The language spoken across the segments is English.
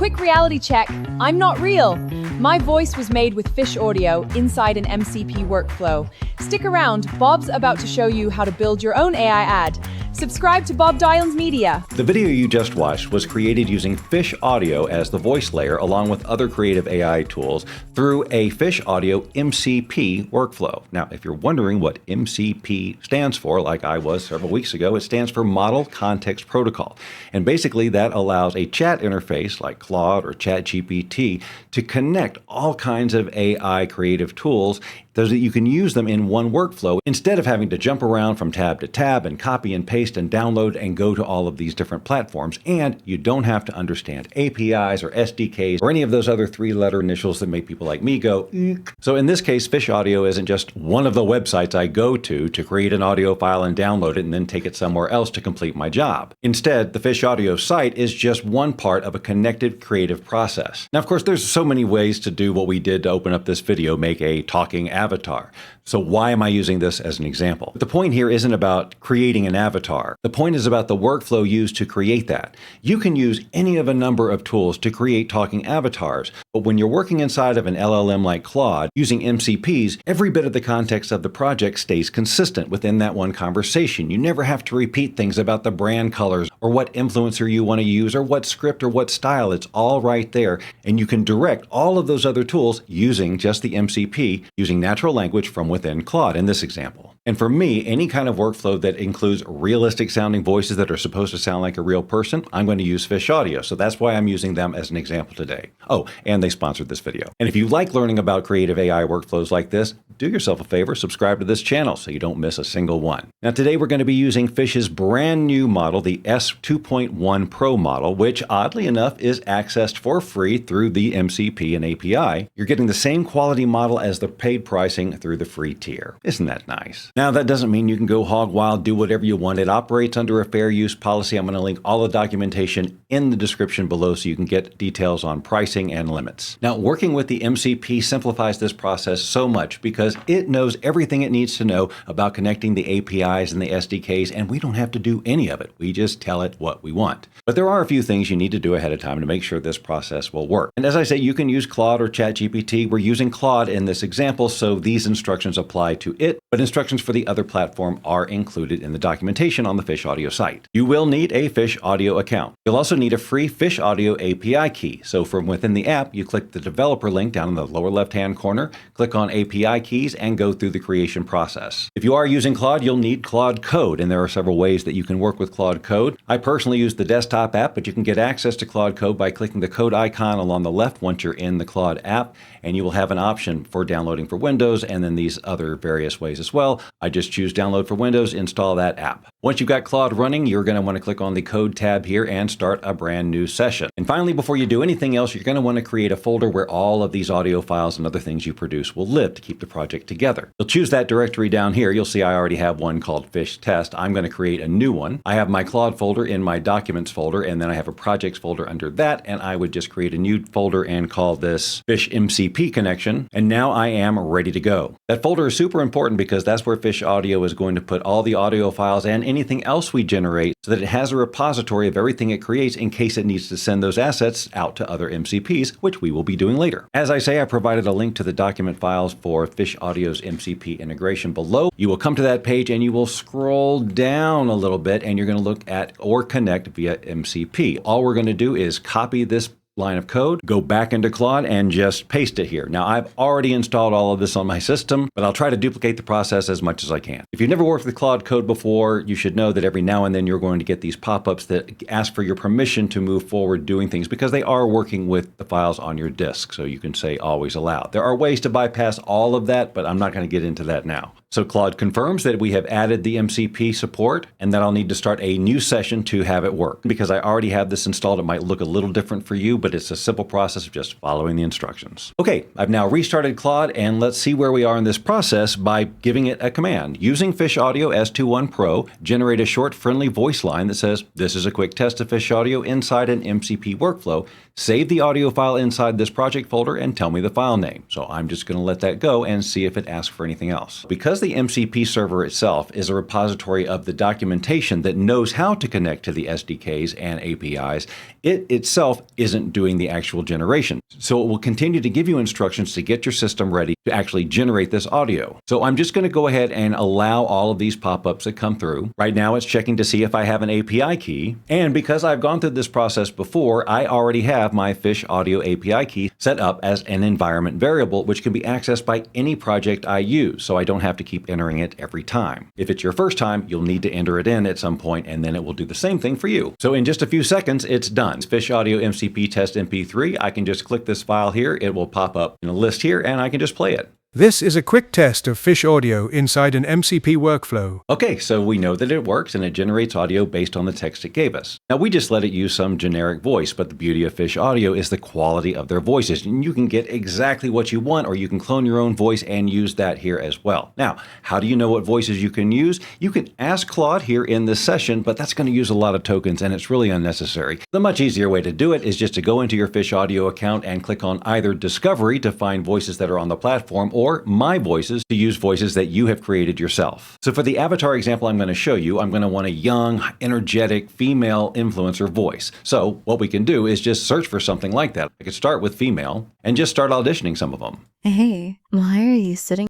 Quick reality check, I'm not real. My voice was made with Fish Audio inside an MCP workflow. Stick around, Bob's about to show you how to build your own AI ad. Subscribe to Bob Dylan's Media. The video you just watched was created using Fish Audio as the voice layer along with other creative AI tools through a Fish Audio MCP workflow. Now, if you're wondering what MCP stands for, like I was several weeks ago, it stands for Model Context Protocol. And basically that allows a chat interface like Claude or ChatGPT to connect all kinds of AI creative tools so that you can use them in one workflow instead of having to jump around from tab to tab and copy and paste and download and go to all of these different platforms. And you don't have to understand APIs or SDKs or any of those other three-letter initials that make people like me go, eek. So in this case, Fish Audio isn't just one of the websites I go to create an audio file and download it and then take it somewhere else to complete my job. Instead, the Fish Audio site is just one part of a connected creative process. Now, of course, there's so many ways to do what we did to open up this video, make a talking avatar. So why am I using this as an example? The point here isn't about creating an avatar. The point is about the workflow used to create that. You can use any of a number of tools to create talking avatars, but when you're working inside of an LLM like Claude using MCPs, every bit of the context of the project stays consistent within that one conversation. You never have to repeat things about the brand colors or what influencer you want to use or what script or what style. It's all right there, and you can direct all of those other tools using just the MCP, using natural language from within Claude in this example. And for me, any kind of workflow that includes realistic sounding voices that are supposed to sound like a real person, I'm going to use Fish Audio. So that's why I'm using them as an example today. Oh, and they sponsored this video. And if you like learning about creative AI workflows like this, do yourself a favor, subscribe to this channel so you don't miss a single one. Now today we're going to be using Fish's brand new model, the S2.1 Pro model, which oddly enough is accessed for free through the MCP and API. You're getting the same quality model as the paid pricing through the free tier. Isn't that nice? Now that doesn't mean you can go hog wild, do whatever you want. It operates under a fair use policy. I'm going to link all the documentation in the description below so you can get details on pricing and limits. Now, working with the MCP simplifies this process so much because it knows everything it needs to know about connecting the APIs and the SDKs, and we don't have to do any of it. We just tell it what we want. But there are a few things you need to do ahead of time to make sure this process will work. And as I say, you can use Claude or ChatGPT. We're using Claude in this example, so these instructions apply to it, but instructions for the other platform are included in the documentation on the Fish Audio site. You will need a Fish Audio account. You'll also need a free Fish Audio API key. So from within the app, you click the developer link down in the lower left-hand corner, click on API keys, and go through the creation process. If you are using Claude, you'll need Claude Code, and there are several ways that you can work with Claude Code. I personally use the desktop app, but you can get access to Claude Code by clicking the code icon along the left once you're in the Claude app, and you will have an option for downloading for Windows and then these other various ways as well. I just choose download for Windows, install that app. Once you've got Claude running, you're going to want to click on the code tab here and start a brand new session. And finally, before you do anything else, you're going to want to create a folder where all of these audio files and other things you produce will live to keep the project together. You'll choose that directory down here. You'll see I already have one called Fish Test. I'm going to create a new one. I have my Claude folder in my Documents folder, and then I have a Projects folder under that, and I would just create a new folder and call this Fish MCP Connection, and now I am ready to go. That folder is super important because that's where Fish Audio is going to put all the audio files and anything else we generate so that it has a repository of everything it creates in case it needs to send those assets out to other MCPs, which we will be doing later. As I say, I provided a link to the document files for Fish Audio's MCP integration below. You will come to that page and you will scroll down a little bit and you're going to look at or connect via MCP. All we're going to do is copy this line of code, go back into Claude and just paste it here. Now I've already installed all of this on my system, but I'll try to duplicate the process as much as I can. If you've never worked with Claude Code before, you should know that every now and then you're going to get these pop-ups that ask for your permission to move forward doing things because they are working with the files on your disk. So you can say always allow. There are ways to bypass all of that, but I'm not going to get into that now. So Claude confirms that we have added the MCP support and that I'll need to start a new session to have it work. Because I already have this installed, it might look a little different for you, but it's a simple process of just following the instructions. Okay, I've now restarted Claude and let's see where we are in this process by giving it a command. Using Fish Audio S2.1 Pro, generate a short friendly voice line that says, "This is a quick test of Fish Audio inside an MCP workflow. save the audio file inside this project folder and tell me the file name. So I'm just going to let that go and see if it asks for anything else. Because the MCP server itself is a repository of the documentation that knows how to connect to the SDKs and APIs, it itself isn't doing the actual generation. So it will continue to give you instructions to get your system ready to actually generate this audio. So I'm just going to go ahead and allow all of these pop-ups that come through. Right now it's checking to see if I have an API key. And because I've gone through this process before, I already have my Fish Audio API key set up as an environment variable, which can be accessed by any project I use. So I don't have to keep entering it every time. If it's your first time, you'll need to enter it in at some point, and then it will do the same thing for you. So in just a few seconds, it's done. Fish Audio MCP test MP3. I can just click this file here. It will pop up in a list here, and I can just play it. This is a quick test of Fish Audio inside an MCP workflow. Okay, so we know that it works and it generates audio based on the text it gave us. Now we just let it use some generic voice, but the beauty of Fish Audio is the quality of their voices. And you can get exactly what you want, or you can clone your own voice and use that here as well. Now, how do you know what voices you can use? You can ask Claude here in this session, but that's going to use a lot of tokens and it's really unnecessary. The much easier way to do it is just to go into your Fish Audio account and click on either Discovery to find voices that are on the platform, or My Voices to use voices that you have created yourself. So for the avatar example I'm going to show you, I'm going to want a young, energetic, female influencer voice. So what we can do is just search for something like that. I could start with female and just start auditioning some of them. Hey, why are you sitting?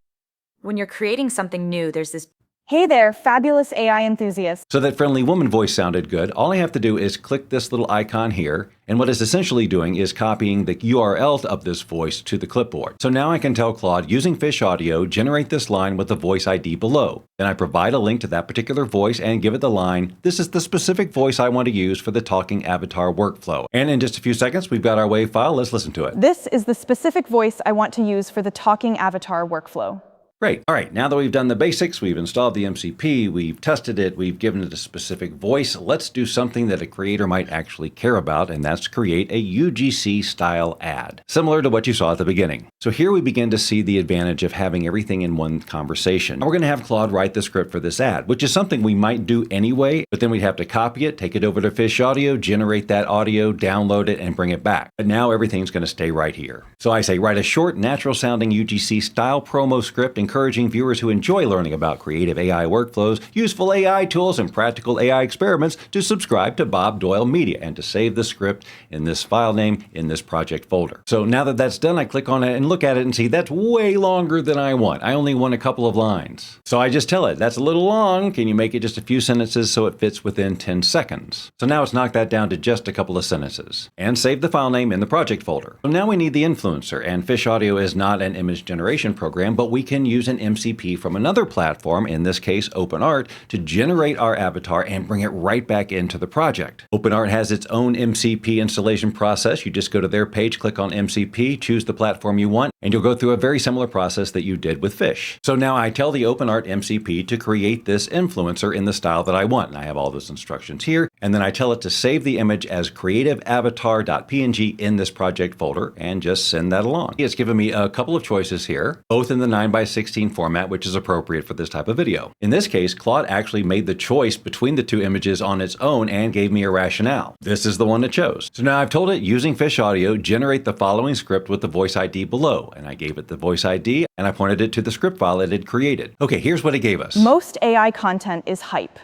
When you're creating something new, there's this Hey there, fabulous AI enthusiast. So that friendly woman voice sounded good. All I have to do is click this little icon here, and what it's essentially doing is copying the URL of this voice to the clipboard. So now I can tell Claude, using Fish Audio, generate this line with the voice ID below. Then I provide a link to that particular voice and give it the line, this is the specific voice I want to use for the talking avatar workflow. And in just a few seconds, we've got our WAV file. Let's listen to it. This is the specific voice I want to use for the talking avatar workflow. Great. All right, now that we've done the basics, we've installed the MCP, we've tested it, we've given it a specific voice, let's do something that a creator might actually care about, and that's create a UGC-style ad, similar to what you saw at the beginning. So here we begin to see the advantage of having everything in one conversation. We're going to have Claude write the script for this ad, which is something we might do anyway, but then we'd have to copy it, take it over to Fish Audio, generate that audio, download it, and bring it back. But now everything's going to stay right here. So I say write a short, natural-sounding UGC-style promo script, encouraging viewers who enjoy learning about creative AI workflows, useful AI tools, and practical AI experiments to subscribe to Bob Doyle Media and to save the script in this file name in this project folder. So now that that's done, I click on it and look at it and see that's way longer than I want. I only want a couple of lines. So I just tell it, that's a little long. Can you make it just a few sentences so it fits within 10 seconds? So now it's knocked that down to just a couple of sentences. And save the file name in the project folder. So now we need the influencer, and Fish Audio is not an image generation program, but we can use an MCP from another platform, in this case OpenArt, to generate our avatar and bring it right back into the project. OpenArt has its own MCP installation process. You just go to their page, click on MCP, choose the platform you want, and you'll go through a very similar process that you did with Fish. So now I tell the OpenArt MCP to create this influencer in the style that I want, and I have all those instructions here, and then I tell it to save the image as creativeavatar.png in this project folder and just send that along. It's given me a couple of choices here, both in the 9:16 format, which is appropriate for this type of video. In this case, Claude actually made the choice between the two images on its own and gave me a rationale. This is the one it chose. So now I've told it, using Fish Audio, generate the following script with the voice ID below, and I gave it the voice ID and I pointed it to the script file it had created. Okay, here's what it gave us. Most AI content is hype.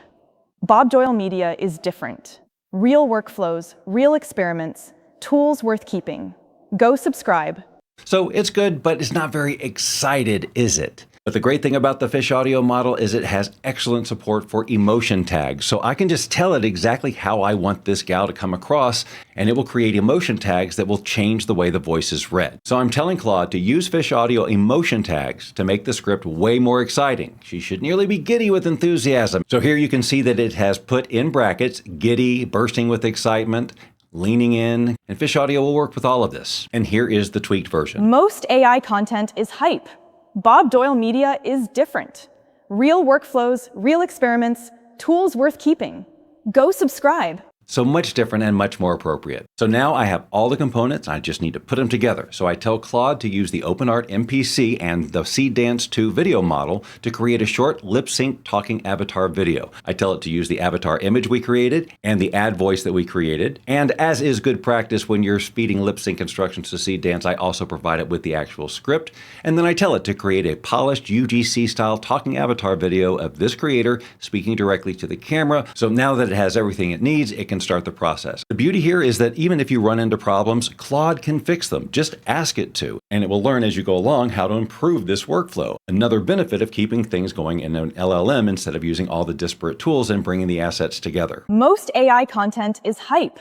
Bob Doyle Media is different. Real workflows, real experiments, tools worth keeping. Go subscribe. So it's good, but it's not very excited, is it? But the great thing about the Fish Audio model is it has excellent support for emotion tags. So I can just tell it exactly how I want this gal to come across, and it will create emotion tags that will change the way the voice is read. So I'm telling Claude to use Fish Audio emotion tags to make the script way more exciting. She should nearly be giddy with enthusiasm. So here you can see that it has put in brackets, giddy, bursting with excitement, leaning in, and Fish Audio will work with all of this. And here is the tweaked version. Most AI content is hype. Bob Doyle Media is different. Real workflows, real experiments, tools worth keeping. Go subscribe. So much different and much more appropriate. So now I have all the components, I just need to put them together. So I tell Claude to use the OpenArt MPC and the Seedance 2 video model to create a short lip-sync talking avatar video. I tell it to use the avatar image we created and the ad voice that we created. And as is good practice when you're feeding lip-sync instructions to Seedance, I also provide it with the actual script. And then I tell it to create a polished UGC-style talking avatar video of this creator speaking directly to the camera. So now that it has everything it needs, it can start the process. The beauty here is that even if you run into problems, Claude can fix them. Just ask it to, and it will learn as you go along how to improve this workflow. Another benefit of keeping things going in an LLM instead of using all the disparate tools and bringing the assets together. Most AI content is hype.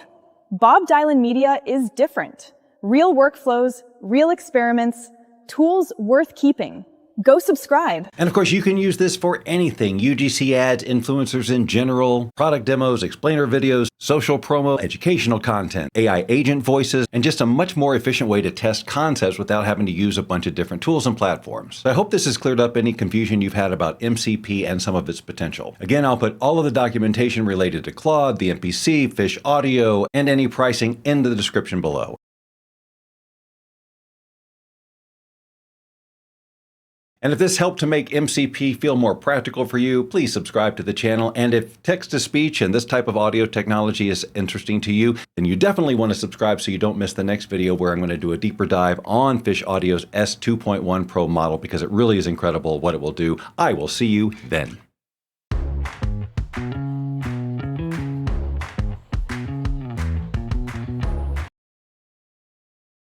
Bob Dylan media is different. Real workflows, real experiments, tools worth keeping. Go subscribe. And of course, you can use this for anything. UGC ads, influencers in general, product demos, explainer videos, social promo, educational content, AI agent voices, and just a much more efficient way to test concepts without having to use a bunch of different tools and platforms. So I hope this has cleared up any confusion you've had about MCP and some of its potential. Again, I'll put all of the documentation related to Claude, the MPC, Fish Audio, and any pricing in the description below. And if this helped to make MCP feel more practical for you, please subscribe to the channel. And if text-to-speech and this type of audio technology is interesting to you, then you definitely want to subscribe so you don't miss the next video where I'm going to do a deeper dive on Fish Audio's S2.1 Pro model because it really is incredible what it will do. I will see you then.